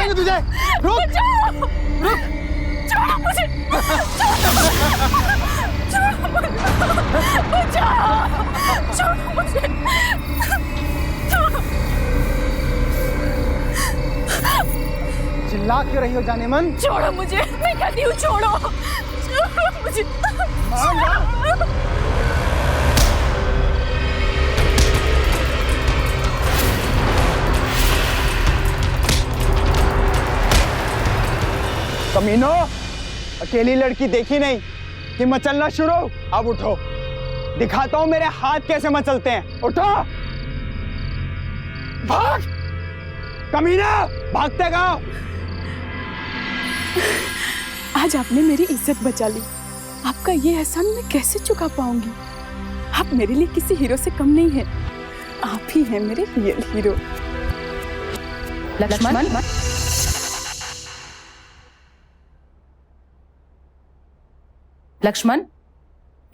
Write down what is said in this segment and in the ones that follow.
मारेंगे तुझे। रुक रुक, छोड़ो मुझे, छोड़ो मुझे। चिल्ला क्यों रही हो जाने मन? छोड़ो मुझे, मैं कहती हूँ छोड़ो, छोड़ो मुझे। कमीनो, अकेली लड़की देखी नहीं कि मचलना शुरू। अब उठो, दिखाता हूं मेरे हाथ कैसे मचलते हैं। उठो, भाग कमीना, भागते गाओ। आज आपने मेरी इज्जत बचा ली, आपका ये एहसान मैं कैसे चुका पाऊंगी। आप मेरे लिए किसी हीरो से कम नहीं है, आप ही हैं मेरे रियल हीरो। लक्ष्मण, लक्ष्मण,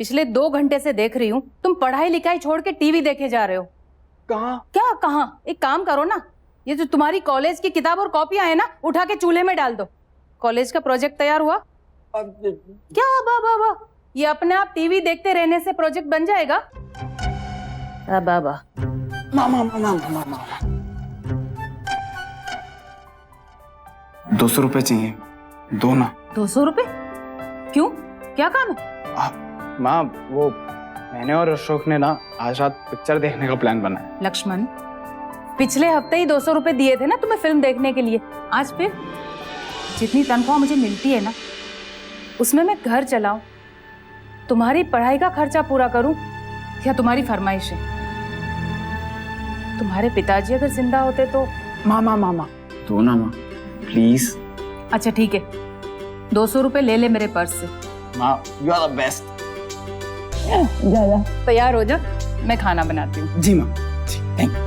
पिछले 2 घंटे से देख रही हूँ तुम पढ़ाई लिखाई छोड़ के टीवी देखे जा रहे हो। कहाँ? क्या कहाँ? एक काम करो ना, ये जो तुम्हारी कॉलेज की किताब और कॉपियां है ना, उठा के चूल्हे में डाल दो। कॉलेज का प्रोजेक्ट तैयार हुआ? क्या बाबा, ये अपने आप टीवी देखते रहने से प्रोजेक्ट बन जाएगा? बाबा मामा 200 रुपए चाहिए, दो ना। 200 रुपए? क्यों, क्या काम है? माँ, वो मैंने और अशोक ने ना आज रात पिक्चर देखने का प्लान बनाया। लक्ष्मण, पिछले हफ्ते ही 200 रुपए दिए थे ना तुम्हें फिल्म देखने के लिए। आज फिर जितनी तनख्वाह मुझे मिलती है ना, उसमें मैं घर चलाऊं, तुम्हारी पढ़ाई का खर्चा पूरा करूं, या तुम्हारी फरमाइश है? तुम्हारे पिताजी अगर जिंदा होते तो। मामा दो ना माँ, प्लीज। अच्छा ठीक है, 200 रुपए ले ले मेरे पर्स से। माँ, यू आर द बेस्ट। जा तैयार हो जा, मैं खाना बनाती हूँ। जी माँ, जी, थैंक यू।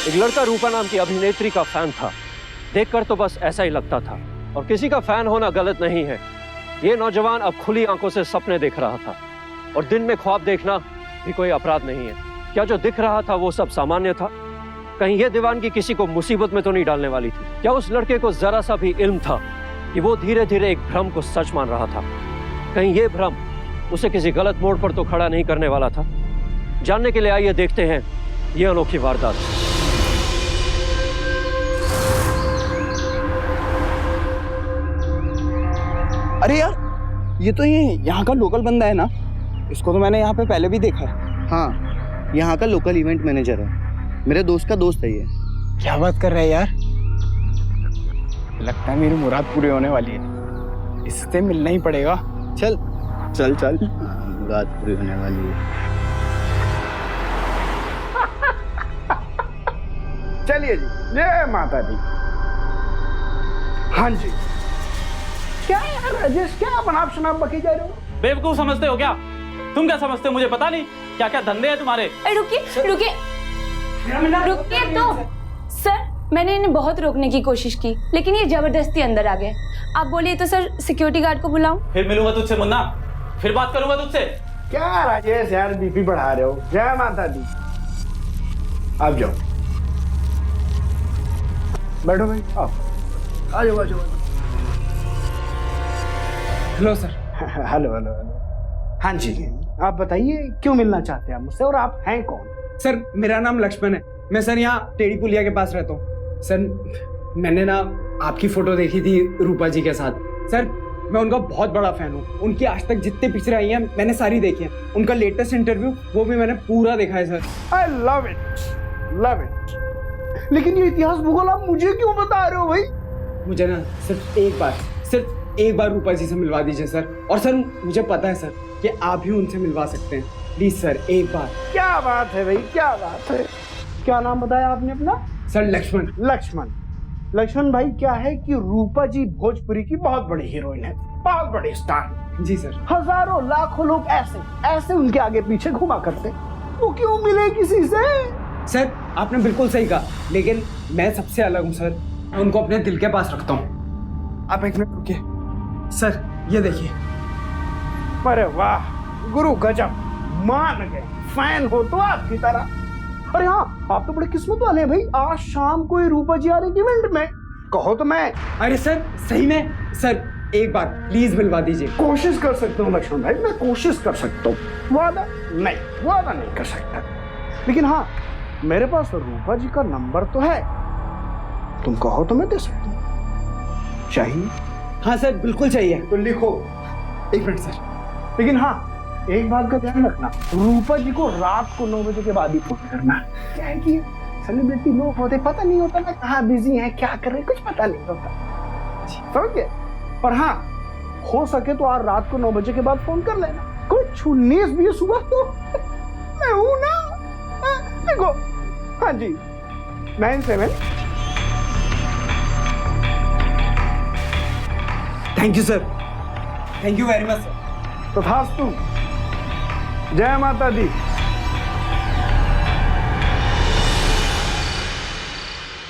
एक लड़का रूपा नाम की अभिनेत्री का फैन था। देखकर तो बस ऐसा ही लगता था, और किसी का फैन होना गलत नहीं है। ये नौजवान अब खुली आंखों से सपने देख रहा था, और दिन में ख्वाब देखना भी कोई अपराध नहीं है। क्या जो दिख रहा था वो सब सामान्य था? कहीं ये दीवानगी किसी को मुसीबत में तो नहीं डालने वाली थी? क्या उस लड़के को जरा सा भी इल्म था कि वो धीरे धीरे एक भ्रम को सच मान रहा था? कहीं ये भ्रम उसे किसी गलत मोड़ पर तो खड़ा नहीं करने वाला था? जानने के लिए आइए देखते हैं ये अनोखी वारदात। अरे यार, ये तो यहाँ का लोकल बंदा है ना? इसको तो मैंने यहाँ पे पहले भी देखा है। हाँ, यहाँ का लोकल इवेंट मैनेजर है, मेरे दोस्त का दोस्त है ये। क्या बात कर रहे हैं यार? लगता है मेरी मुराद पूरी होने वाली है, इससे मिलना ही पड़ेगा। चल चल चल, मुराद पूरी होने वाली है। चलिए जी, जय माता दी। हाँ जी। क्या यार राजेश, क्या आप शनाब बकी जा रहे हो? बेवकूफ समझते हो क्या? तुम क्या समझते हो मुझे पता नहीं? क्या क्या धंधे हैं तुम्हारे? रुकिए रुकिए रुकिए तो सर, मैंने इन्हें बहुत रोकने की कोशिश की, लेकिन ये जबरदस्ती अंदर आ गए। आप बोलिए तो सर, सिक्योरिटी गार्ड को बुलाऊं? फिर मिलूंगा तुझसे मुन्ना, फिर बात करूंगा तुझसे। क्या राजेश यार, बीपी बढ़ा रहे हो? जय माता दी। आप जाओ, बैठो भाई, आओ, आ जाओ आ जाओ। Hello sir. Hello hello hello. हाँ जी, आप बताइए क्यों मिलना चाहते हैं आप मुझसे, और आप हैं कौन? सर, मेरा नाम लक्ष्मण है, मैं सर यहाँ टेढ़ी पुलिया के पास रहता हूँ। सर, मैंने ना आपकी फोटो देखी थी रूपा जी के साथ। सर, मैं उनका बहुत बड़ा फैन हूँ, उनकी आज तक जितने पिक्चर आई हैं मैंने सारी देखी हैं। उनका लेटेस्ट इंटरव्यू वो भी मैंने पूरा देखा है sir. I love it, love it. लेकिन ये इतिहास भूगोल आप मुझे क्यों बता रहे हो भाई? मुझे ना सिर्फ एक बार रूपा जी से मिलवा दीजिए सर। और सर, मुझे पता है सर कि आप ही उनसे मिलवा सकते हैं, प्लीज सर, एक बार। क्या बात है भाई, क्या बात है। क्या नाम बताया आपने अपना? सर, लक्ष्मण। लक्ष्मण, लक्ष्मण भाई क्या है कि रूपा जी भोजपुरी की बहुत बड़ी हीरोइन है, बहुत बड़ी स्टार। जी सर। हजारों लाखों लोग ऐसे ऐसे उनके आगे पीछे घुमा करते, वो क्यों मिले किसी से? सर आपने बिल्कुल सही कहा, लेकिन मैं सबसे अलग हूँ सर, मैं उनको अपने दिल के पास रखता हूँ। आप एक मिनट रुकिए सर, ये देखिए। अरे वाह गुरु गजब, मान गए, फैन हो तो आपकी तरह। अरे हाँ, आप तो बड़े किस्मत वाले हैं भाई, आज शाम को ही रूपा जी आ रही थी इवेंट में, कहो तो मैं। अरे सर सही में सर, एक बार प्लीज मिलवा दीजिए। कोशिश कर सकता हूँ लक्ष्मण भाई, मैं कोशिश कर सकता हूँ, वादा नहीं कर सकता, लेकिन हाँ मेरे पास रूपा जी का नंबर तो है, तुम कहो तो मैं दे सकता हूँ। चाहिए? हाँ सर बिल्कुल चाहिए। तो लिखो। एक मिनट सर, लेकिन हाँ एक बात का ध्यान रखना, रूपा जी को रात को 9 बजे के बाद ही फोन करना। क्या है कि सेलिब्रिटी लोग होते, पता नहीं होता ना कहाँ बिजी हैं, क्या कर रहे हैं, कुछ पता नहीं होता, समझ गए? पर हाँ हो सके तो आज रात को 9 बजे के बाद फोन कर लेना, कुछ 19-20 हुआ तो मैं हूं ना। देखो हाँ जी 97। Thank you sir, thank you very much sir. तथास्तु, जय माता दी।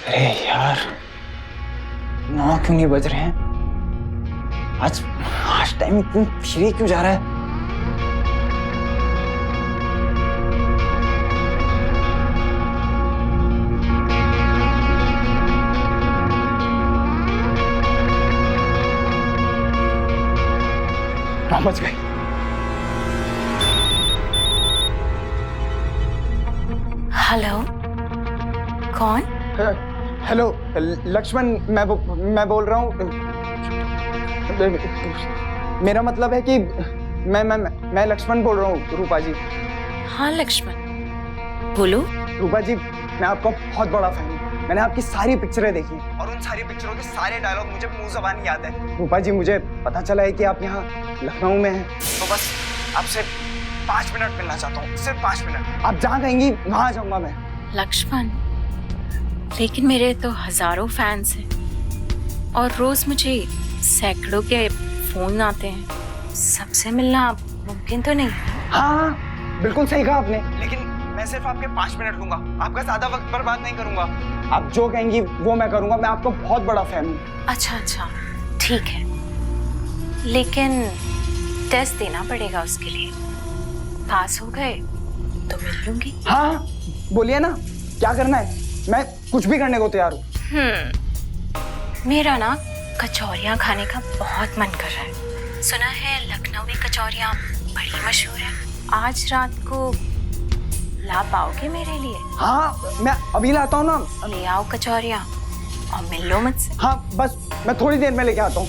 अरे यार 9 क्यों नहीं बज रहे हैं? आज टाइम इतनी धीरे क्यों जा रहा है? बच गए। हेलो, कौन? हेलो लक्ष्मण, मैं बोल रहा हूँ। मेरा मतलब है कि मैं लक्ष्मण बोल रहा हूँ रूपा जी। हाँ लक्ष्मण, बोलो। रूपा जी मैं आपका बहुत बड़ा फैन हूँ, मैंने आपकी सारी पिक्चरें देखी और उन सारी पिक्चरों के सारे डायलॉग मुझे मुंह ज़बानी याद है। रूपा जी मुझे पता चला है कि आप यहाँ लखनऊ में हैं, तो बस आपसे 5 मिनट मिलना चाहता हूँ, सिर्फ 5 मिनट। आप जहाँ कहेंगी वहाँ आ जाऊँगा मैं। लक्ष्मण, लेकिन मेरे तो हजारों फैंस हैं और रोज मुझे सैकड़ों के फोन आते हैं, सबसे मिलना मुमकिन तो नहीं। हाँ बिल्कुल सही कहा आपने, लेकिन मैं सिर्फ आपके 5 मिनट लूंगा, आपका ज्यादा वक्त बर्बाद नहीं करूंगा। आप जो कहेंगी वो मैं करूंगा, मैं आपका बहुत बड़ा फैन हूँ। अच्छा ठीक है, लेकिन टेस्ट देना पड़ेगा उसके लिए, पास हो गए तो मिल लूंगी। हाँ बोलिए ना, क्या करना है, मैं कुछ भी करने को तैयार हूँ। मेरा ना कचौरियाँ खाने का बहुत मन कर रहा है, सुना है लखनवी कचौरियाँ बड़ी मशहूर है। आज रात को ला पाओगे मेरे लिए? हाँ मैं अभी लाता हूँ ना। ले आओ कचौरियाँ और मिल लो मुझसे। हाँ बस मैं थोड़ी देर में लेके आता हूँ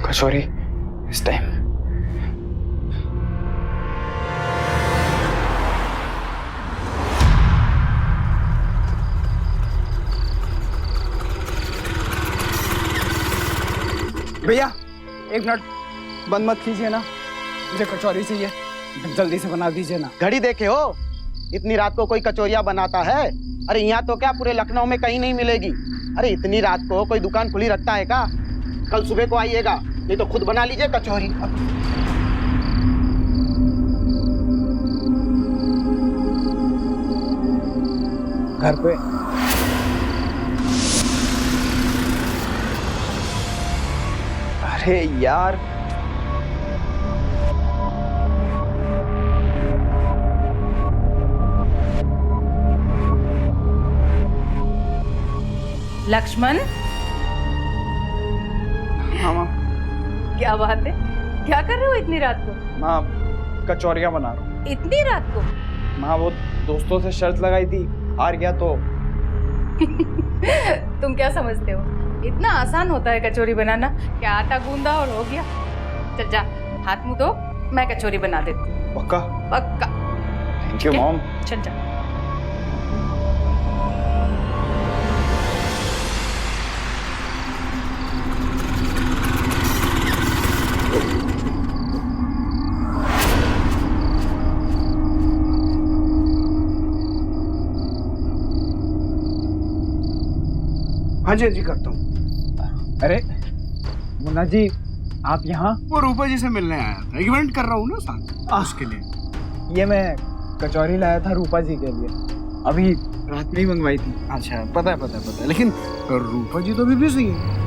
कचौरी इस टाइम। भैया 1 मिनट बंद मत कीजिए ना, मुझे कचौरी चाहिए, जल्दी से बना दीजिए ना। घड़ी देखे हो, इतनी रात को कोई कचौरिया बनाता है? अरे यहाँ तो क्या पूरे लखनऊ में कहीं नहीं मिलेगी। अरे इतनी रात को कोई दुकान खुली रखता है क्या? कल सुबह को आइएगा, नहीं तो खुद बना लीजिए कचौरी। घर पे अरे यार लक्ष्मण, हाँ माँ। क्या बात है, क्या कर रहे हो इतनी रात को? माँ कचौरियाँ बना रहा हूँ। इतनी रात को? माँ वो दोस्तों से शर्त लगाई थी, हार गया तो। तुम क्या समझते हो, इतना आसान होता है कचौरी बनाना? क्या आटा गूंदा और हो गया? चल जा हाथ मुंह धो, मैं कचौरी बना देती हूँ। पक्का? पक्का। Thank you mom. चल जा। हाँ जी करता हूँ। अरे मुन्ना जी, आप यहाँ? वो रूपा जी से मिलने आया था, इवेंट कर रहा हूँ ना साथ, उसके लिए। ये मैं कचौरी लाया था रूपा जी के लिए, अभी रात में ही मंगवाई थी। अच्छा, पता है, लेकिन रूपा जी तो अभी बिजी है।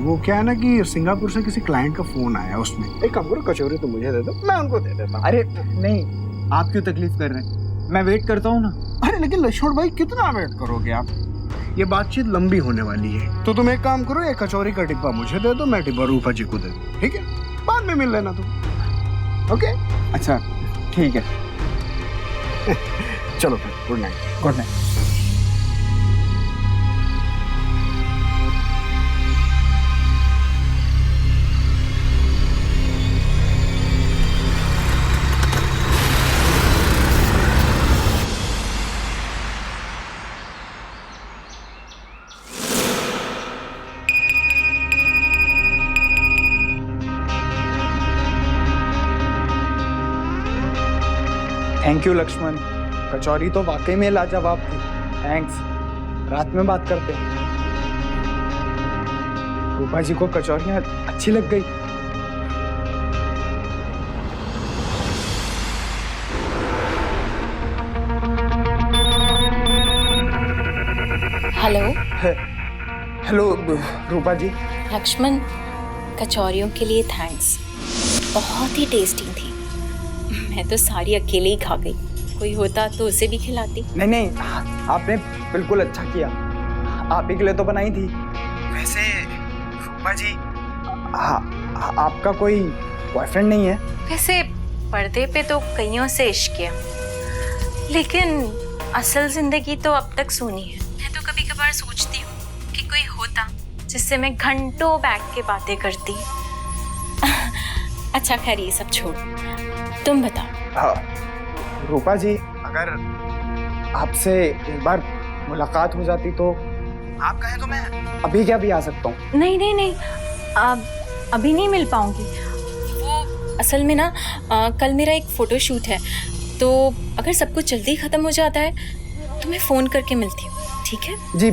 वो क्या है ना कि सिंगापुर से किसी क्लाइंट का फोन आया, उसमें एक काम करो, कचौरी तो मुझे दे दो, मैं उनको दे देता हूँ। अरे नहीं, आप क्यों तकलीफ कर रहे हैं, मैं वेट करता हूँ ना। अरे लेकिन लक्ष्मण भाई, कितना वेट करोगे आप? ये बातचीत लंबी होने वाली है, तो तुम एक काम करो, ये कचौरी का डिब्बा मुझे दे दो, मैं डिब्बा रूपा जी को दे दूँ, ठीक है? बाद में मिल लेना तुम, ओके? अच्छा ठीक है। चलो फिर, good night. Good night. Thank you Lakshman, कचौरी तो वाकई में लाजवाब थी। थैंक्स, रात में बात करते हैं। रूपा जी को कचौरियाँ अच्छी लग गई। हेलो हेलो रूपा जी। लक्ष्मण, कचौरियों के लिए थैंक्स, बहुत ही टेस्टी थी। मैं तो सारी अकेले ही खा गई, कोई होता तो उसे भी खिलाती। नहीं, आपने बिल्कुल अच्छा किया, आप ही के लिए तो बनाई थी। वैसे रूपा जी, आपका कोई बॉयफ्रेंड नहीं है? वैसे पर्दे पे तो कईयों से इश्क किया, लेकिन असल जिंदगी तो अब तक सूनी है। मैं तो कभी कभार सोचती हूँ कि कोई होता जिससे मैं घंटों बैठ के बातें करती। अच्छा खैर, ये सब छोड़, तुम बताओ। हाँ रूपा जी, अगर आपसे एक बार मुलाकात हो जाती तो आप कहें तो मैं अभी क्या भी आ सकता हूँ। नहीं, अभी नहीं मिल पाऊंगी। वो असल में ना कल मेरा एक फोटो शूट है, तो अगर सब कुछ जल्दी खत्म हो जाता है तो मैं फोन करके मिलती हूँ, ठीक है? जी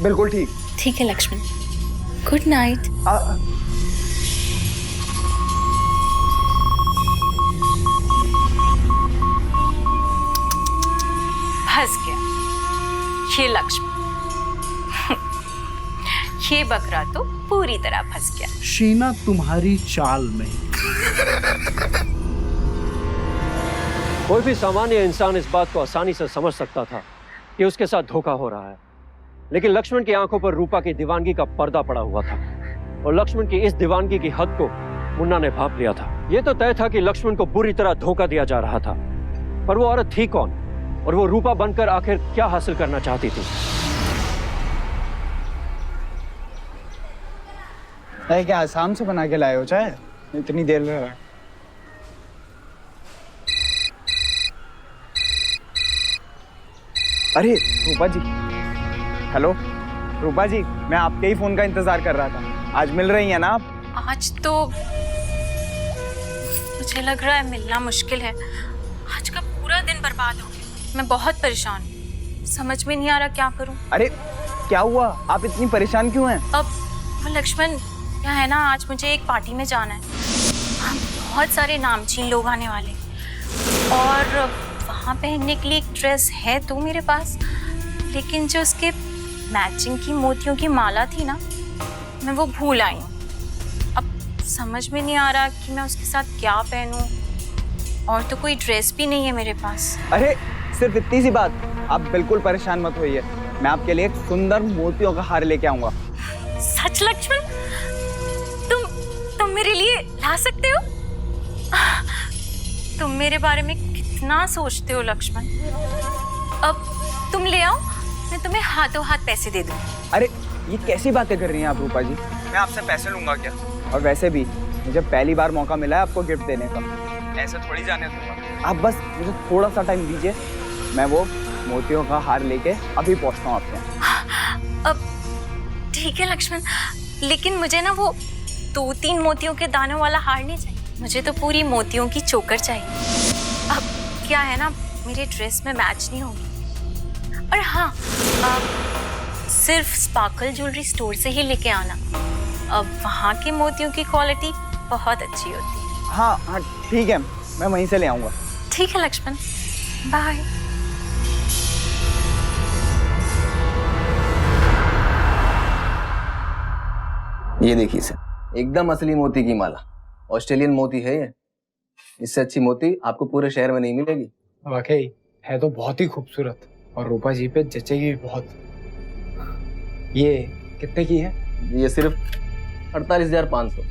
बिल्कुल ठीक। ठीक है लक्ष्मण, गुड नाइट। फंस गया ये लक्ष्मण। ये बकरा तो पूरी तरह फंस गया। शीना तुम्हारी चाल में। कोई भी सामान्य इंसान इस बात को आसानी से समझ सकता था कि उसके साथ धोखा हो रहा है, लेकिन लक्ष्मण की आंखों पर रूपा की दीवानगी का पर्दा पड़ा हुआ था, और लक्ष्मण की इस दीवानगी की हद को मुन्ना ने भांप लिया था। यह तो तय था कि लक्ष्मण को बुरी तरह धोखा दिया जा रहा था, पर वो औरत थी कौन, और वो रूपा बनकर आखिर क्या हासिल करना चाहती थी? क्या आसाम से बना के लाए हो चाय? इतनी देर लगा। अरे रूपा जी, हेलो रूपा जी, मैं आपके ही फोन का इंतजार कर रहा था। आज मिल रही हैं ना आप? आज तो मुझे लग रहा है मिलना मुश्किल है। आज का पूरा दिन बर्बाद हो गया, मैं बहुत परेशान हूँ, समझ में नहीं आ रहा क्या करूँ। अरे क्या हुआ, आप इतनी परेशान क्यों हैं? अब लक्ष्मण, क्या है ना, आज मुझे एक पार्टी में जाना है। बहुत सारे नामचीन लोग आने वाले, और वहाँ पहनने के लिए एक ड्रेस है तो मेरे पास, लेकिन जो उसके मैचिंग की मोतियों की माला थी ना, मैं वो भूल आई हूँ। अब समझ में नहीं आ रहा कि मैं उसके साथ क्या पहनूं, और तो कोई ड्रेस भी नहीं है मेरे पास। अरे सिर्फ इतनी सी बात, आप बिल्कुल परेशान मत होइए, मैं आपके लिए एक सुंदर मोतियों का हार लेके आऊंगा। सच लक्ष्मण, तुम मेरे लिए ला सकते हो? तुम मेरे बारे में कितना सोचते हो लक्ष्मण। अब तुम ले आओ, मैं तुम्हें हाथों हाथ पैसे दे दूँ। अरे ये कैसी बातें कर रही हैं आप रूपा जी, मैं आपसे पैसे लूंगा क्या? और वैसे भी मुझे पहली बार मौका मिला है आपको गिफ्ट देने का, ऐसे थोड़ी जाने दूंगा। आप बस मुझे थोड़ा सा टाइम दीजिए, मैं वो मोतियों का हार लेके अभी पहुंचता हूँ आपके यहाँ। अब ठीक है लक्ष्मण, लेकिन मुझे ना वो 2-3 मोतियों के दानों वाला हार नहीं चाहिए, मुझे तो पूरी मोतियों की चोकर चाहिए। अब क्या है ना, मेरे ड्रेस में मैच नहीं होगी। और हाँ, सिर्फ स्पार्कल ज्वेलरी स्टोर से ही लेके आना। अब वहाँ के मोतियों की क्वालिटी बहुत अच्छी होती है। हाँ हाँ ठीक है, मैं वहीं से ले आऊँगा। ठीक है लक्ष्मण, बाय। ये देखिए सर, एकदम असली मोती की माला, ऑस्ट्रेलियन मोती है ये। इससे अच्छी मोती आपको पूरे शहर में नहीं मिलेगी। वाकई है तो बहुत ही खूबसूरत, और रूपा जी पे जचेगी भी बहुत। ये कितने की है? ये सिर्फ 48,500।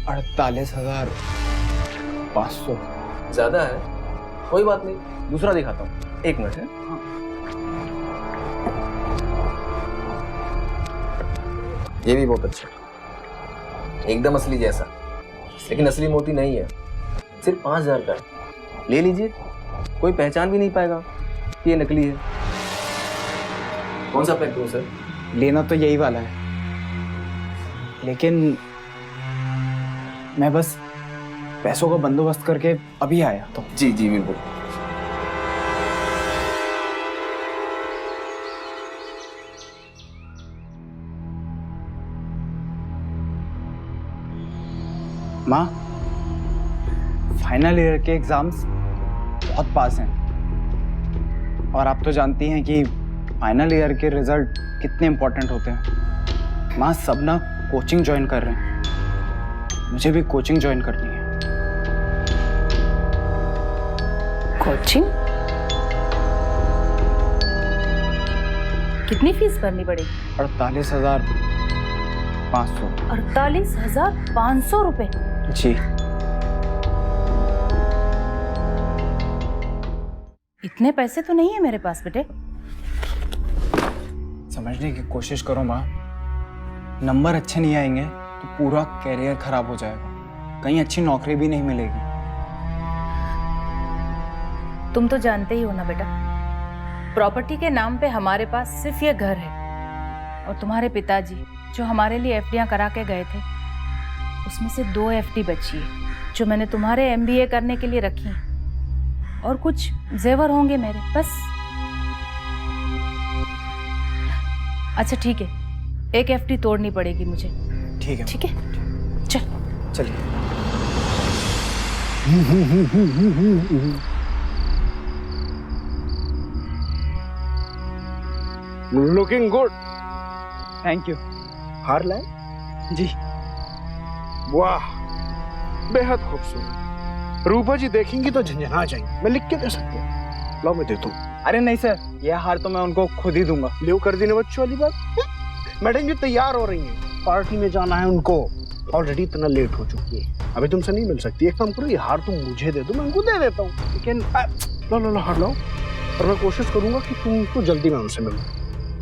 48,500? ज्यादा है, कोई बात नहीं, दूसरा दिखाता हूँ, 1 मिनट है। ये भी बहुत अच्छा है, एकदम असली जैसा, लेकिन असली मोती नहीं है, सिर्फ 5,000 का है। ले लीजिए, कोई पहचान भी नहीं पाएगा कि ये नकली है। कौन सा पैक दूं सर? लेना तो यही वाला है, लेकिन मैं बस पैसों का बंदोबस्त करके अभी आया तो। जी जी बिल्कुल। माँ, फाइनल ईयर के एग्जाम्स बहुत पास हैं, और आप तो जानती हैं कि फाइनल ईयर के रिजल्ट कितने इम्पोर्टेंट होते हैं। माँ, सब ना कोचिंग ज्वाइन कर रहे हैं, मुझे भी कोचिंग ज्वाइन करनी है। कोचिंग? कितनी फीस भरनी पड़ेगी? 48,500। 48,500 रुपए? जी। इतने पैसे तो नहीं है मेरे पास बेटे। समझने की कोशिश करो माँ, नंबर अच्छे नहीं आएंगे तो पूरा कैरियर खराब हो जाएगा, कहीं अच्छी नौकरी भी नहीं मिलेगी। तुम तो जानते ही हो ना बेटा, प्रॉपर्टी के नाम पे हमारे पास सिर्फ ये घर है, और तुम्हारे पिताजी जो हमारे लिए एफडीआं करा के गए थे, उसमें से 2 एफडी बची है जो मैंने तुम्हारे एमबीए करने के लिए रखी हैं, और कुछ जेवर होंगे मेरे, बस। अच्छा ठीक है, 1 एफडी तोड़नी पड़ेगी मुझे। ठीक है, ठीक है, चल चलिए। Looking good. Thank you. हार लाए? जी। वाह, बेहद खूबसूरत। रूपा जी देखेंगी तो झंझना जाएंगी। मैं लिख के दे सकती हूँ, लो मैं देता हूँ। अरे नहीं सर, यह हार तो मैं उनको खुद ही दूंगा। लियो कर देने बच्चों वाली बात। मैडम जी तैयार हो रही हैं, पार्टी में जाना है उनको, ऑलरेडी इतना लेट हो चुकी है, अभी तुमसे नहीं मिल सकती। एक काम करो, ये हार तुम मुझे दे दो, मैं उनको दे देता हूँ। लेकिन लो लो लो हार लो, और मैं कोशिश करूंगा कि तुमको जल्दी मैं उनसे मिलूं,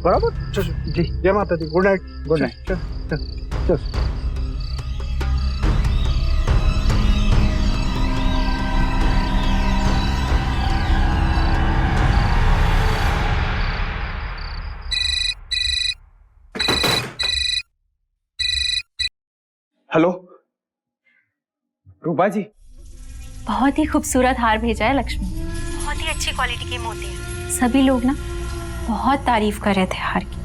बराबर? चल जी, जय माता दी, गुड नाइट। Good night. चल चल चल। हेलो रूपा जी। बहुत ही खूबसूरत हार भेजा है लक्ष्मण, बहुत ही अच्छी क्वालिटी के मोती हैं। सभी लोग ना बहुत तारीफ कर रहे थे हार की।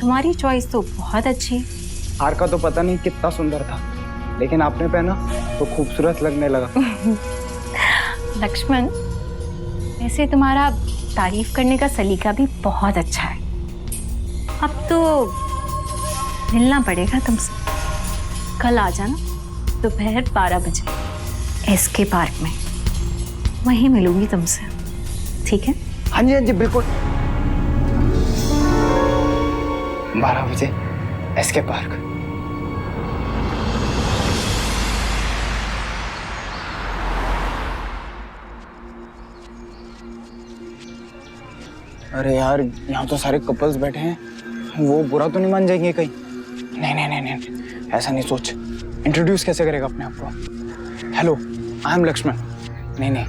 तुम्हारी चॉइस तो बहुत अच्छी है। हार का तो पता नहीं कितना सुंदर था, लेकिन आपने पहना तो खूबसूरत लगने लगा। लक्ष्मण, वैसे तुम्हारा तारीफ करने का सलीका भी बहुत अच्छा है। अब तो मिलना पड़ेगा तुमसे। कल आ जाना दोपहर 12 बजे एसके पार्क में, वहीं मिलूंगी तुमसे, ठीक है? हाँ जी बिल्कुल। 12 बजे एसके पार्क। अरे यार, यहाँ तो सारे कपल्स बैठे हैं, वो बुरा तो नहीं मान जाएंगे कहीं? नहीं नहीं नहीं नहीं, ऐसा नहीं सोच। इंट्रोड्यूस कैसे करेगा अपने आप को? Hello, I am Lakshman. नहीं नहीं।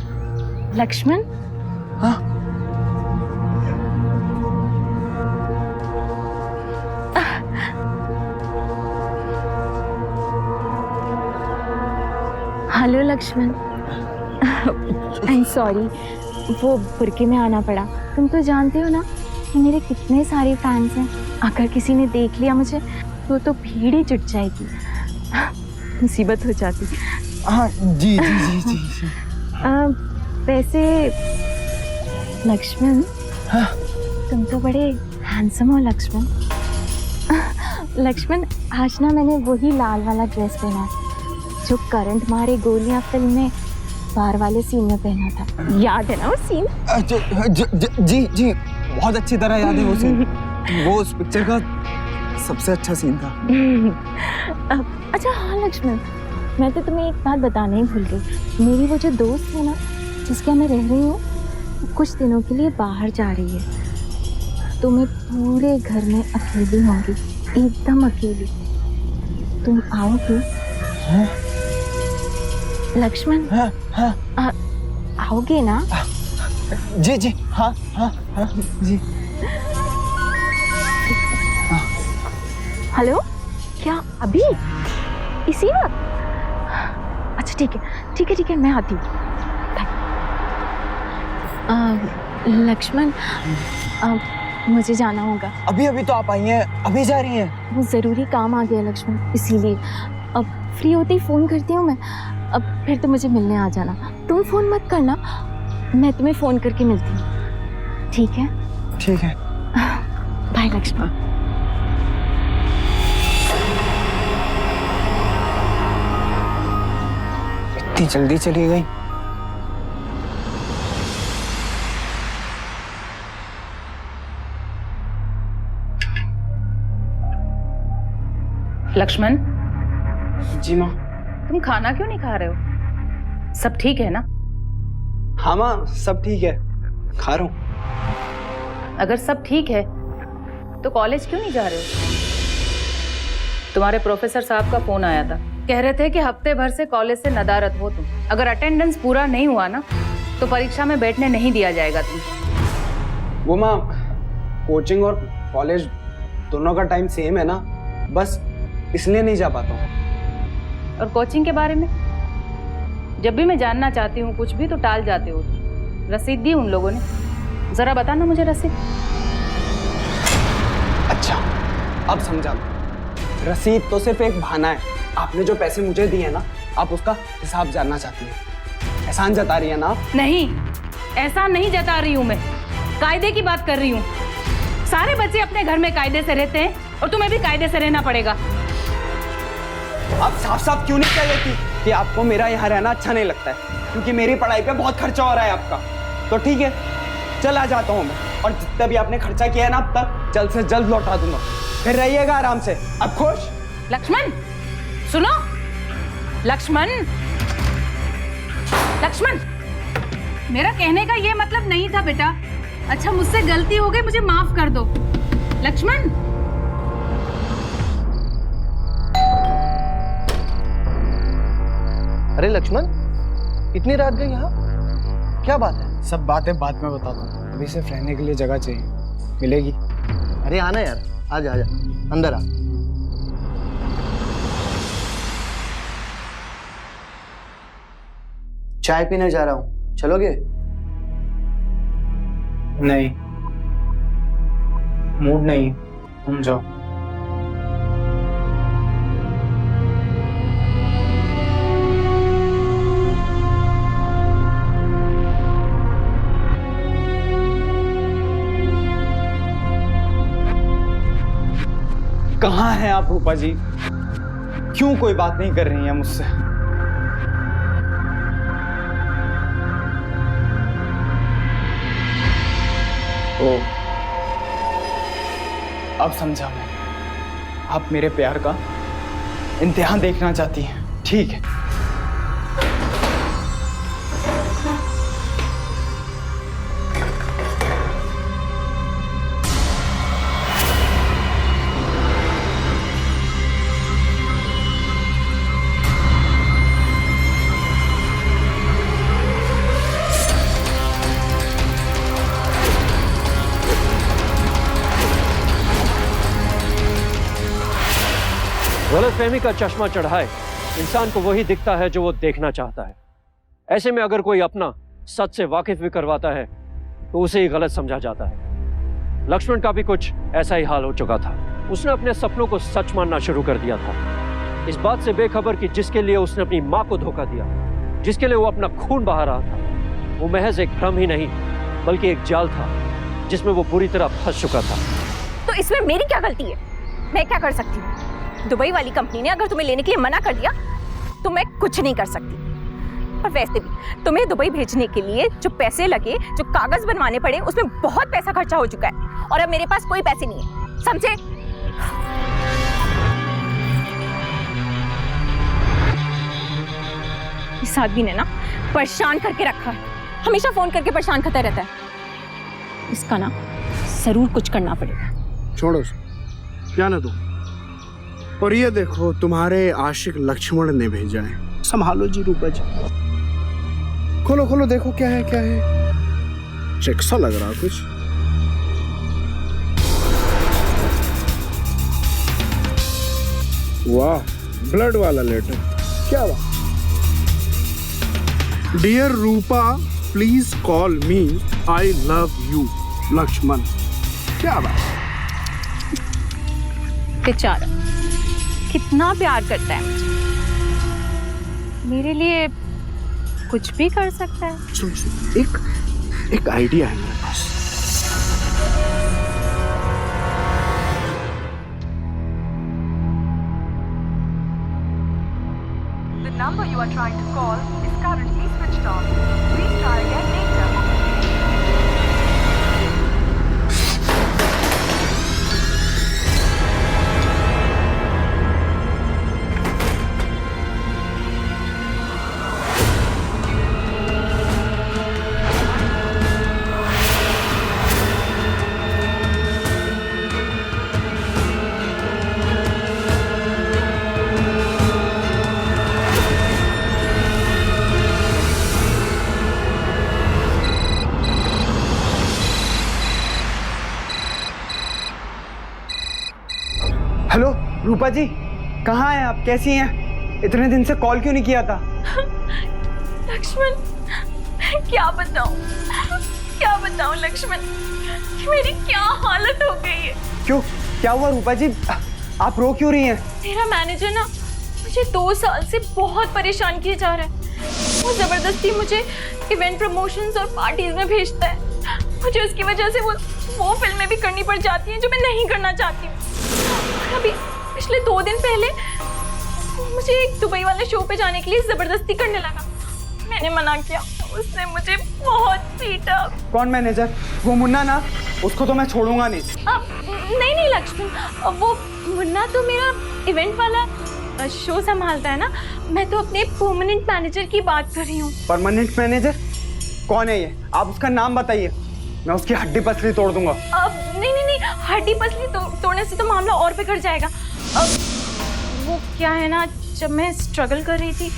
लक्ष्मण? हाँ। Hello Lakshman. I am sorry, वो बुरके में आना पड़ा। तुम तो जानते हो ना कि मेरे कितने सारे फैंस हैं। अगर किसी ने देख लिया मुझे तो भीड़ ही जुट जाएगी, मुसीबत हो जाती। हाँ जी जी जी जी, जी। वैसे लक्ष्मण, हाँ? तुम तो बड़े हैंडसम हो लक्ष्मण। लक्ष्मण, आज ना मैंने वही लाल वाला ड्रेस पहना है जो करंट मारे गोलियां फिल्म में बार वाले सीन में पहना था। याद है ना वो सीन? जी जी, बहुत अच्छी तरह याद है वो सीन। वो उस पिक्चर का सबसे अच्छा सीन था। अच्छा हाँ लक्ष्मण, मैं तो तुम्हें एक बात बताने ही भूल गई। मेरी वो जो दोस्त है ना जिसके यहाँ मैं रह रही हूँ, कुछ दिनों के लिए बाहर जा रही है। तो मैं पूरे घर में अकेली होंगी, एकदम अकेली। तुम आओगे? हाँ? लक्ष्मण, हाँ हाँ आओगे ना? जी जी, हाँ हाँ हाँ जी। हेलो, क्या अभी इसी वक्त? अच्छा ठीक है ठीक है ठीक है, मैं आती हूँ। लक्ष्मण, मुझे जाना होगा। अभी अभी तो आप आई हैं, अभी जा रही हैं? वो ज़रूरी काम आ गया लक्ष्मण, इसीलिए अब फ्री होते ही फ़ोन करती हूँ मैं। अब फिर तो मुझे मिलने आ जाना। तुम फ़ोन मत करना, मैं तुम्हें फ़ोन करके मिलती हूँ, ठीक है? ठीक है। बाय लक्ष्मण। इतनी जल्दी चली गई? लक्ष्मण, जी माँ। तुम खाना क्यों नहीं खा रहे हो? सब ठीक है ना? हाँ माँ, सब ठीक है, खा रहा हूँ। अगर सब ठीक है तो कॉलेज क्यों नहीं जा रहे हो? तुम्हारे प्रोफेसर साहब का फोन आया था, कह रहे थे कि हफ्ते भर से कॉलेज से नदारद हो तुम। अगर अटेंडेंस पूरा नहीं हुआ ना तो परीक्षा में बैठने नहीं दिया जाएगा तुम। वो माँ, कोचिंग और कॉलेज दोनों का टाइम सेम है ना, बस इसलिए नहीं जा पाता हूँ। और कोचिंग के बारे में? जब भी मैं जानना चाहती हूँ कुछ भी तो टाल जाते हो। रसीद दी उन लोगों ने? जरा बताना मुझे रसीद। अच्छा, अब समझा। रसीद तो सिर्फ एक बहाना है। आपने जो पैसे मुझे दिए ना, आप उसका हिसाब जानना चाहती हैं। एहसान जता रही है ना आप? नहीं, एहसान नहीं जता रही हूँ मैं, कायदे की बात कर रही हूँ। सारे बच्चे अपने घर में कायदे से रहते हैं और तुम्हें भी कायदे से रहना पड़ेगा। आप साफ साफ क्यों नहीं कह देती कि आपको मेरा यहाँ रहना अच्छा नहीं लगता है, क्योंकि मेरी पढ़ाई पे बहुत खर्चा हो रहा है आपका। तो ठीक है, चला जाता हूँ मैं, और जितना भी आपने खर्चा किया है ना अब तक, जल्द से जल्द लौटा दूंगा। फिर रहिएगा आराम से। अब खुश? लक्ष्मण सुनो, लक्ष्मण, लक्ष्मण, मेरा कहने का ये मतलब नहीं था बेटा। अच्छा, मुझसे गलती हो गई, मुझे माफ कर दो। लक्ष्मण, अरे लक्ष्मण, इतनी रात गई यहाँ, क्या बात है? सब बातें बाद में बताता हूँ, अभी सिर्फ रहने के लिए जगह चाहिए, मिलेगी? अरे आना यार, आजा आजा, अंदर आ। चाय पीने जा रहा हूँ, चलोगे? नहीं, मूड नहीं, तुम जाओ। कहाँ हैं आप रूपा जी? क्यों कोई बात नहीं कर रही हैं मुझसे? ओ, अब समझा मैं, आप मेरे प्यार का इम्तिहान देखना चाहती हैं। ठीक है, गलतफहमी का चश्मा चढ़ाए इंसान को वही दिखता है जो वो देखना चाहता है। ऐसे में अगर कोई अपना सच से वाकिफ भी करवाता है तो उसे ही गलत समझा जाता है। लक्ष्मण का भी कुछ ऐसा ही हाल हो चुका था। उसने अपने सपनों को सच मानना शुरू कर दिया था, इस बात से बेखबर कि जिसके लिए उसने अपनी माँ को धोखा दिया, जिसके लिए वो अपना खून बहा रहा था, वो महज एक भ्रम ही नहीं बल्कि एक जाल था जिसमें वो पूरी तरह फंस चुका था। तो इसमें मेरी क्या गलती है? मैं क्या कर सकती हूँ? दुबई वाली कंपनी ने अगर तुम्हें लेने के लिए मना कर दिया तो मैं कुछ नहीं कर सकती। और वैसे भी तुम्हें दुबई भेजने के लिए जो पैसे लगे, जो कागज बनवाने पड़े, उसमें बहुत पैसा खर्चा हो चुका है और अब मेरे पास कोई पैसे नहीं है, समझे? इस आदमी ने ना परेशान करके रखा है, हमेशा फोन करके परेशान करता रहता है। इसका ना जरूर कुछ करना पड़ेगा। छोड़ो, जाने दो। और ये देखो, तुम्हारे आशिक लक्ष्मण ने भेजा है। संभालो जी रूपा जी। खोलो खोलो, देखो क्या है क्या है। चेक सा लग रहा कुछ। वाह, ब्लड वाला लेटर। क्या बात। Dear Rupa, please call me, I love you Lakshman. क्या बात। बेचारा कितना प्यार करता है मुझे, मेरे लिए कुछ भी कर सकता है। सुन, एक आइडिया है मेरे पास। The number you are trying to call is currently switched off. Please try again later. Hello Roopa ji, कहाँ हैं आप? कैसी हैं? इतने दिन से कॉल क्यों नहीं किया था? लक्ष्मण, क्या बताऊं लक्ष्मण, मेरी क्या हालत हो गई है। क्यों, क्या हुआ रूपा जी? आप रो क्यों रही हैं? मेरा मैनेजर ना मुझे 2 साल से बहुत परेशान किए जा रहा है। वो जबरदस्ती मुझे इवेंट प्रमोशंस और पार्टीज में भेजता है। मुझे उसकी वजह से वो फिल्में भी करनी पड़ जाती हैं जो मैं नहीं करना चाहती हूँ। अभी पिछले 2 दिन पहले मुझे एक दुबई वाले शो पे जाने के लिए जबरदस्ती करने लगा। मैंने मना किया, उसने मुझे बहुत पीटा। कौन मैनेजर? वो मुन्ना ना? उसको तो मैं छोड़ूंगा नहीं। नहीं लक्ष्मण, वो मुन्ना तो मेरा इवेंट वाला शो संभालता है ना। मैं तो अपने परमानेंट मैनेजर की बात कर रही हूँ। परमानेंट मैनेजर कौन है ये? आप उसका नाम बताइए, मैं उसकी हड्डी पसली तोड़ दूंगा। अब नहीं, हड्डी पसली तोड़ने से तो मामला और बिगड़ जाएगा। अब वो क्या है ना, जब मैं स्ट्रगल कर रही थी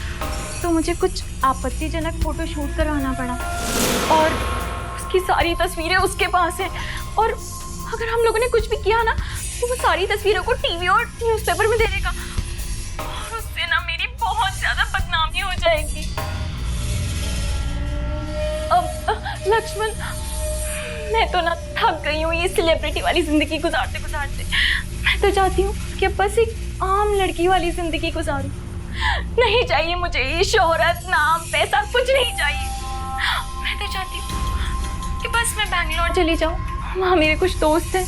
तो मुझे कुछ आपत्तिजनक फोटो शूट करवाना पड़ा और उसकी सारी तस्वीरें उसके पास हैं। और अगर हम लोगों ने कुछ भी किया ना तो वो सारी तस्वीरों को टीवी और न्यूज़पेपर में दे देगा और उससे ना मेरी बहुत ज्यादा बदनामी हो जाएगी। अब लक्ष्मण, मैं तो ना थक गई हूँ ये सेलिब्रिटी वाली जिंदगी गुजारते गुजारते। मैं तो चाहती हूँ कि बस एक आम लड़की वाली जिंदगी गुजारूं। नहीं चाहिए मुझे ये शोहरत, नाम, पैसा, कुछ नहीं चाहिए। मैं तो चाहती हूँ कि बस मैं बैंगलोर चली जाऊँ, वहाँ मेरे कुछ दोस्त हैं,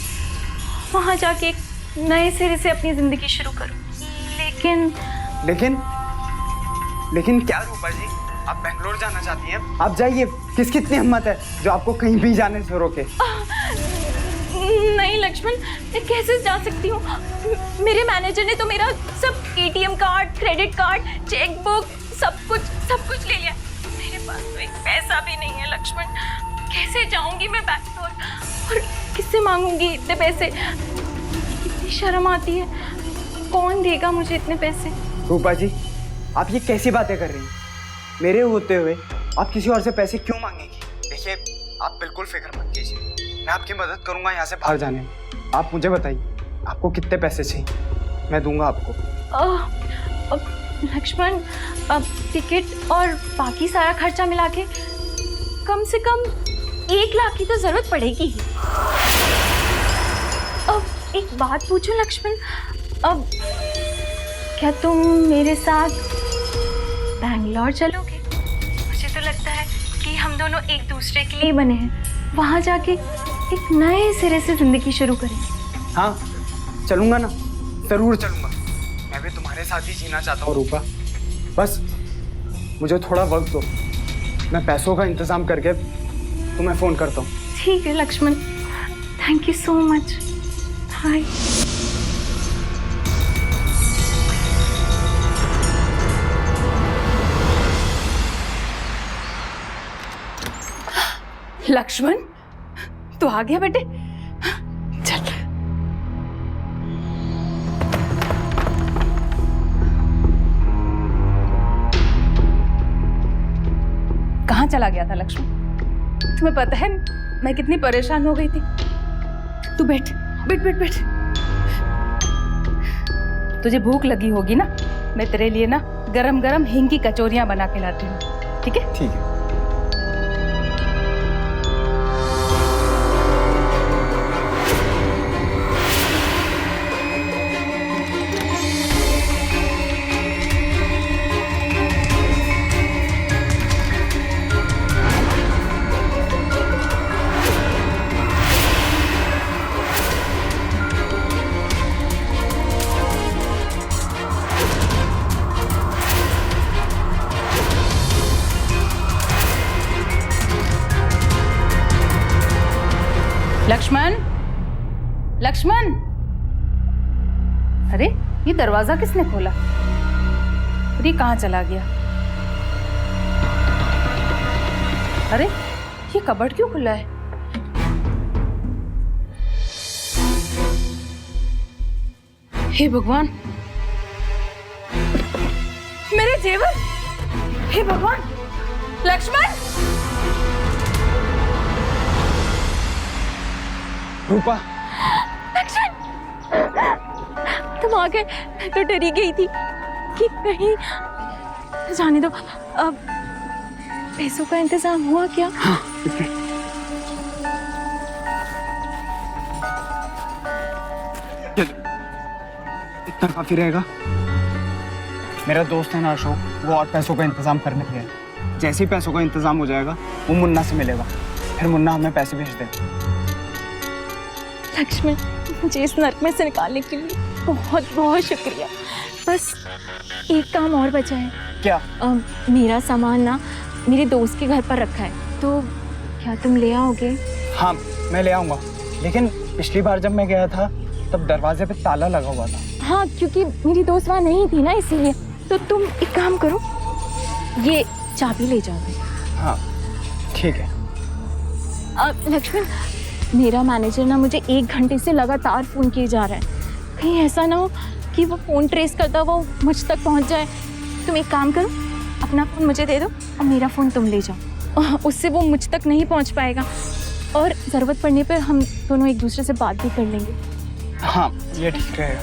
वहाँ जाके एक नए सिरे से अपनी जिंदगी शुरू करूँ। लेकिन क्या रूपा जी, आप बैंगलोर जाना चाहती हैं? आप जाइए, किसकी इतनी हिम्मत है जो आपको कहीं भी जाने से रोके? नहीं लक्ष्मण, मैं कैसे जा सकती हूँ? मेरे मैनेजर ने तो मेरा सब ATM card, credit card, cheque book, सब कुछ ले लिया। मेरे पास तो एक पैसा भी नहीं है लक्ष्मण। कैसे जाऊंगी मैं बैंगलोर और किससे मांगूंगी इतने पैसे? कितनी शर्म आती है। कौन देगा मुझे इतने पैसे? रूपा जी, आप ये कैसी बातें कर रही हैं? मेरे होते हुए आप किसी और से पैसे क्यों मांगेंगी? देखिए, आप बिल्कुल फिक्र मत कीजिए, मैं आपकी मदद करूंगा यहाँ से बाहर जाने में। आप मुझे बताइए, आपको कितने पैसे चाहिए? मैं दूंगा आपको। लक्ष्मण, टिकट और बाकी सारा खर्चा मिला के कम से कम 1 लाख की तो जरूरत पड़ेगी ही। एक बात पूछूं लक्ष्मण, अब क्या तुम मेरे साथ बैंगलोर चलोगे? मुझे तो लगता है कि हम दोनों एक दूसरे के लिए बने हैं, वहाँ जाके एक नए सिरे से जिंदगी शुरू करेंगे। हाँ चलूंगा ना, जरूर चलूंगा। मैं भी तुम्हारे साथ ही जीना चाहता हूँ रूपा, बस मुझे थोड़ा वक्त दो, मैं पैसों का इंतजाम करके तुम्हें फोन करता हूँ। ठीक है Lakshman, thank you so much. Bye. Lakshman, तू आ गया बेटे? चल। कहाँ चला गया था लक्ष्मण? तुम्हें पता है मैं कितनी परेशान हो गई थी। तू बैठ बैठ बैठ बैठ। तुझे भूख लगी होगी ना, मैं तेरे लिए ना गरम गरम हींग की कचौरियां बना के लाती हूँ, ठीक है? ठीक है। लक्ष्मण, लक्ष्मण, अरे ये दरवाजा किसने खोला? अरे कहाँ चला गया? अरे ये कबर्ड क्यों खुला है? हे भगवान, मेरे जेवर! हे भगवान! लक्ष्मण! रूपा, तुम आ गए, मैं तो डरी गई थी कि कहीं। जाने दो, अब पैसों का इंतजाम हुआ क्या? हाँ इतना काफी रहेगा। मेरा दोस्त है ना अशोक, वो और पैसों का इंतजाम करने के लिए। जैसे ही पैसों का इंतजाम हो जाएगा वो मुन्ना से मिलेगा, फिर मुन्ना हमें पैसे भेज देगा। लक्ष्मण, मुझे इस नर्क में से निकालने के लिए बहुत बहुत शुक्रिया। बस एक काम और बचा है। क्या? मेरा सामान ना मेरे दोस्त के घर पर रखा है, तो क्या तुम ले आओगे? हाँ मैं ले आऊँगा, लेकिन पिछली बार जब मैं गया था तब दरवाजे पे ताला लगा हुआ था। हाँ, क्योंकि मेरी दोस्त वहाँ नहीं थी ना, इसीलिए। तो तुम एक काम करो, ये चाबी ले जाओगे। हाँ ठीक है। लक्ष्मण, मेरा मैनेजर ना मुझे 1 घंटे से लगातार फ़ोन किए जा रहा है। कहीं ऐसा ना हो कि वो फ़ोन ट्रेस करता हुआ मुझ तक पहुंच जाए। तुम एक काम करो, अपना फ़ोन मुझे दे दो और मेरा फ़ोन तुम ले जाओ। उससे वो मुझ तक नहीं पहुंच पाएगा, और ज़रूरत पड़ने पर हम दोनों एक दूसरे से बात भी कर लेंगे। हाँ ये ठीक रहेगा।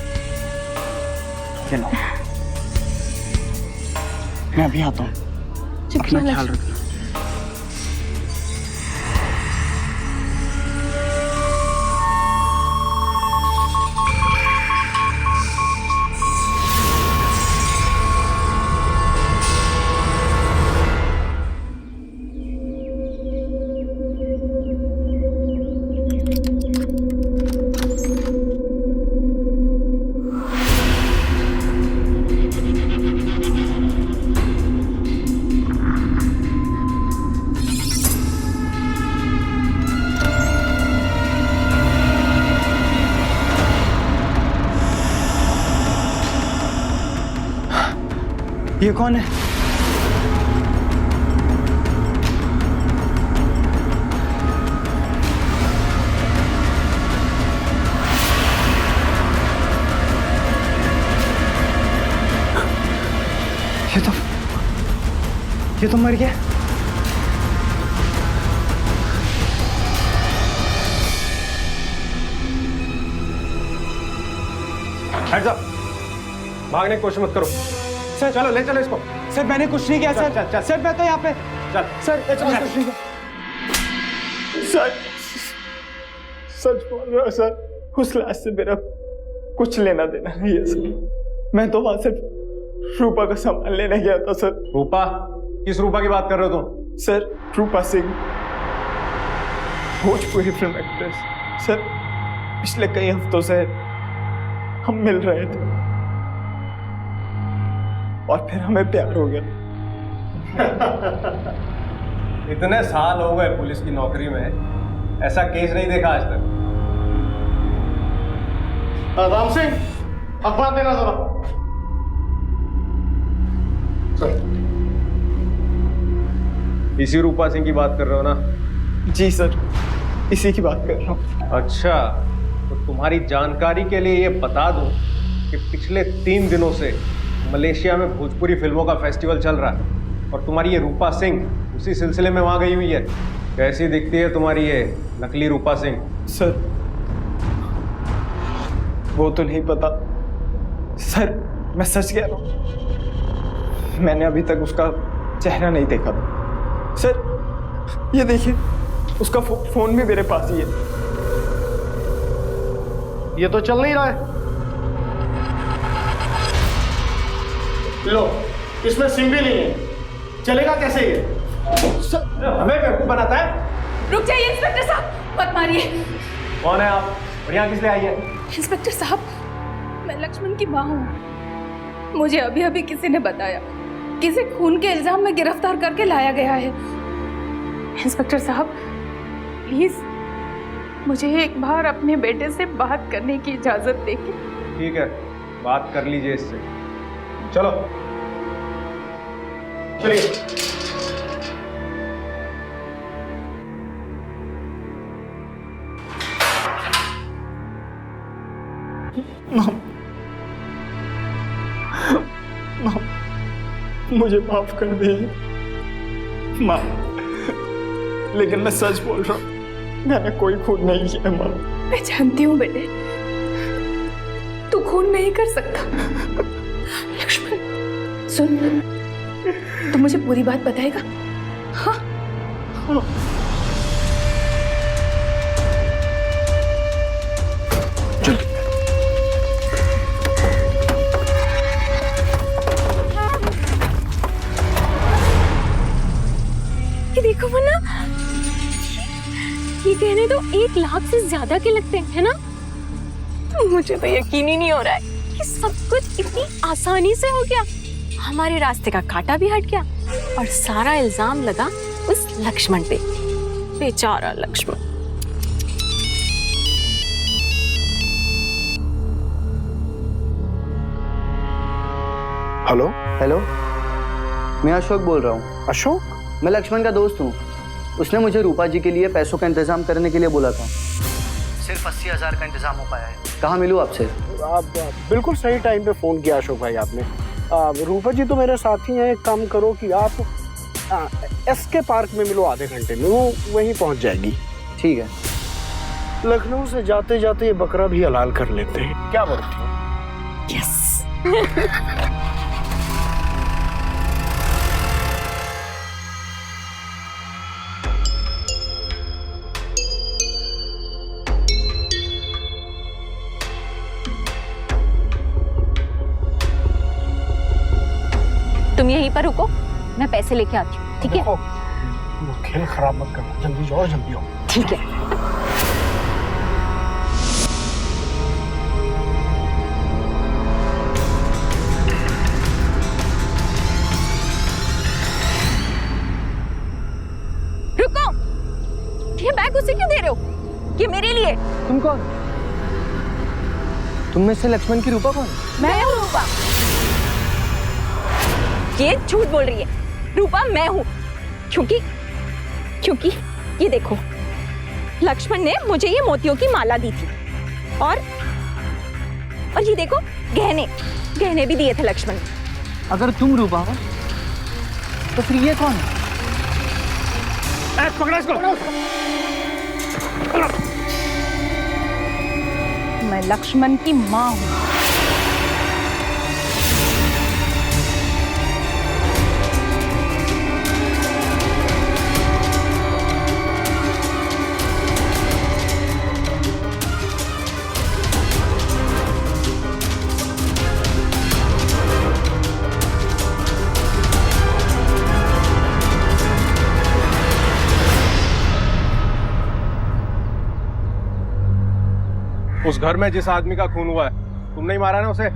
चलो मैं अभी आता हूँ, अपना ख्याल रखना। ये कौन है? ये तो मर गया। हेड्स अप, भागने की कोशिश मत करो। सर चलो ले चलो इसको। सर मैंने कुछ नहीं किया चल, सर। चल, चल। सर मैं तो यहाँ पे चल सर कुछ नहीं किया। सच सच बोल रहा है सर, उस लाश से मेरा कुछ लेना देना नहीं है सर। मैं तो वहां सिर्फ रूपा का सामान लेने गया था सर। रूपा? किस रूपा की बात कर रहे हो तुम? Sir Roopa Singh, Bhojpuri film actress. Sir पिछले कई हफ्तों से हम मिल रहे थे और फिर हमें प्यार हो गया। इतने साल हो गए पुलिस की नौकरी में, ऐसा केस नहीं देखा आज तक। राम सिंह, अखबार देना जरा। इसी रूपा सिंह की बात कर रहे हो ना? जी सर, इसी की बात कर रहा हूँ। अच्छा, तो तुम्हारी जानकारी के लिए ये बता दूं कि पिछले 3 दिनों से मलेशिया में भोजपुरी फिल्मों का फेस्टिवल चल रहा है और तुम्हारी ये रूपा सिंह उसी सिलसिले में वहां गई हुई है। कैसी दिखती है तुम्हारी ये नकली रूपा सिंह? सर वो तो नहीं पता सर, मैं सच कह रहा हूँ, मैंने अभी तक उसका चेहरा नहीं देखा था। सर ये देखिए, उसका फोन भी मेरे पास ही है। ये तो चल नहीं रहा है। लो, इसमें सिम भी नहीं है, चलेगा कैसे ये? हमें बेवकूफ बनाता है। रुक जाइए इंस्पेक्टर साहब, मत मारिए। कौन है आप और यहाँ किस लिए आई है? इंस्पेक्टर साहब, मैं लक्ष्मण की माँ हूँ। मुझे अभी अभी किसी ने बताया किसी खून के इल्जाम में गिरफ्तार करके लाया गया है। इंस्पेक्टर साहब प्लीज मुझे एक बार अपने बेटे से बात करने की इजाजत देखिए। ठीक है, बात कर लीजिए इससे। चलो चलिए। मुझे माफ कर दीजिए माँ, लेकिन मैं सच बोल रहा हूँ, मैंने कोई खून नहीं किया माँ। मैं जानती हूँ बेटे, तू खून नहीं कर सकता। लक्ष्मण सुन, तू मुझे पूरी बात बताएगा? हाँ? ये देखो मुन्ना, ये कहने तो 1 लाख से ज्यादा के लगते हैं, है ना? मुझे तो यकीन ही नहीं हो रहा है कि सब कुछ इतनी आसानी से हो गया। हमारे रास्ते का कांटा भी हट गया और सारा इल्जाम लगा उस लक्ष्मण पे। बेचारा लक्ष्मण। हेलो हेलो, मैं अशोक बोल रहा हूँ। अशोक? मैं लक्ष्मण का दोस्त हूँ। उसने मुझे रूपा जी के लिए पैसों का इंतजाम करने के लिए बोला था। सिर्फ 80,000 का इंतजाम हो पाया है। कहाँ मिलूँ आपसे? आप बिल्कुल सही टाइम पे फोन किया अशोक भाई आपने। रूपा जी तो मेरे साथी हैं। एक काम करो कि आप एसके पार्क में मिलो, आधे घंटे में वो वहीं पहुंच जाएगी। ठीक है। लखनऊ से जाते जाते ये बकरा भी हलाल कर लेते हैं, क्या बोलते हो? यस। तुम यहीं पर रुको, मैं पैसे लेके आती हूँ, ठीक है? खेल खराब मत करना, जल्दी जाओ, जल्दी आओ। ठीक है। रुको, ये बैग उसे क्यों दे रहे हो? ये मेरे लिए। तुम कौन? तुम में से लक्ष्मण की रूपा कौन? मैं हूँ रूपा। ये झूठ बोल रही है। रूपा मैं हूँ, क्योंकि ये देखो, लक्ष्मण ने मुझे ये मोतियों की माला दी थी और ये देखो गहने भी दिए थे लक्ष्मण। अगर तुम रूपा हो तो फिर ये कौन है? पकड़ा इसको। मैं लक्ष्मण की माँ हूँ। उस घर में जिस आदमी का खून हुआ है, तुमने ही मारा ना उसे?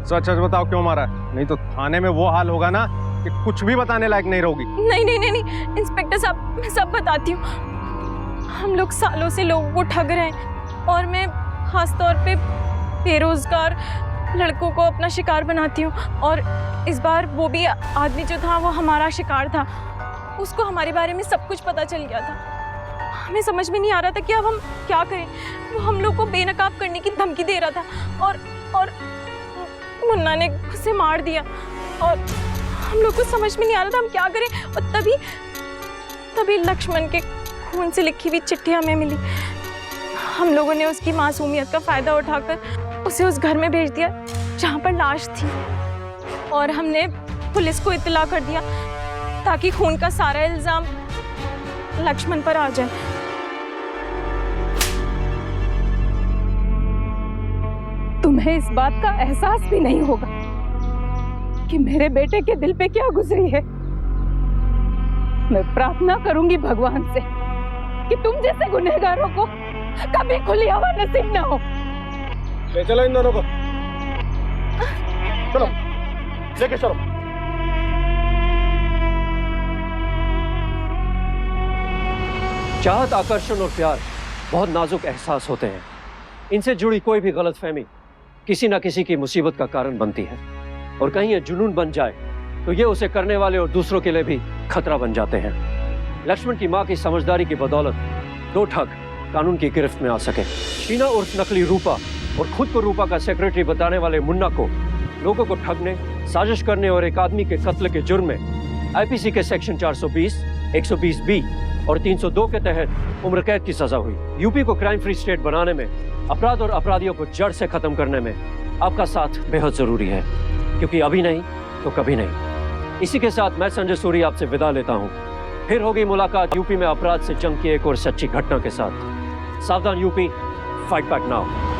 सच सच बताओ क्यों मारा है? नहीं तो थाने में वो हाल होगा ना कि कुछ भी बताने लायक नहीं रहोगी। नहीं नहीं नहीं नहीं इंस्पेक्टर साहब, मैं सब बताती हूँ। हम लोग सालों से लोगों को ठग रहे हैं और मैं खास तौर पे बेरोजगार लड़कों को अपना शिकार बनाती हूँ। और इस बार वो भी आदमी जो था वो हमारा शिकार था। उसको हमारे बारे में सब कुछ पता चल गया था। हमें समझ में नहीं आ रहा था कि अब हम क्या करें। वो हम लोग को बेनकाब करने की धमकी दे रहा था और मुन्ना ने उसे मार दिया और हम लोग को समझ में नहीं आ रहा था हम क्या करें। और तभी लक्ष्मण के खून से लिखी हुई चिट्ठी हमें मिली। हम लोगों ने उसकी मासूमियत का फायदा उठाकर उसे उस घर में भेज दिया जहाँ पर लाश थी और हमने पुलिस को इत्तला कर दिया ताकि खून का सारा इल्जाम लक्ष्मण पर आ जाए। तुम्हें इस बात का एहसास भी नहीं होगा कि मेरे बेटे के दिल पे क्या गुजरी है। मैं प्रार्थना करूंगी भगवान से कि तुम जैसे गुनहगारों को कभी खुली हवा नसीब ना हो। ले चलो इन दोनों को, चलो लेके चलो। चाहत, आकर्षण और प्यार बहुत नाजुक एहसास होते हैं। इनसे जुड़ी कोई भी गलतफहमी किसी न किसी की मुसीबत का कारण बनती है और कहीं ये जुनून बन जाए तो ये उसे करने वाले और दूसरों के लिए भी खतरा बन जाते हैं। लक्ष्मण की मां की समझदारी की बदौलत दो ठग कानून की गिरफ्त में आ सके। शीना उर्फ नकली रूपा और खुद को रूपा का सेक्रेटरी बताने वाले मुन्ना को लोगों को ठगने, साजिश करने और एक आदमी के कत्ल के जुर्म में आईपीसी के सेक्शन 420, 120B और 302 के तहत उम्र कैद की सजा हुई। यूपी को क्राइम फ्री स्टेट बनाने में, अपराध और अपराधियों को जड़ से खत्म करने में आपका साथ बेहद जरूरी है, क्योंकि अभी नहीं तो कभी नहीं। इसी के साथ मैं संजय सूरी आपसे विदा लेता हूं। फिर होगी मुलाकात यूपी में अपराध से जंग की एक और सच्ची घटना के साथ। सावधान यूपी, फाइट बैक नाउ।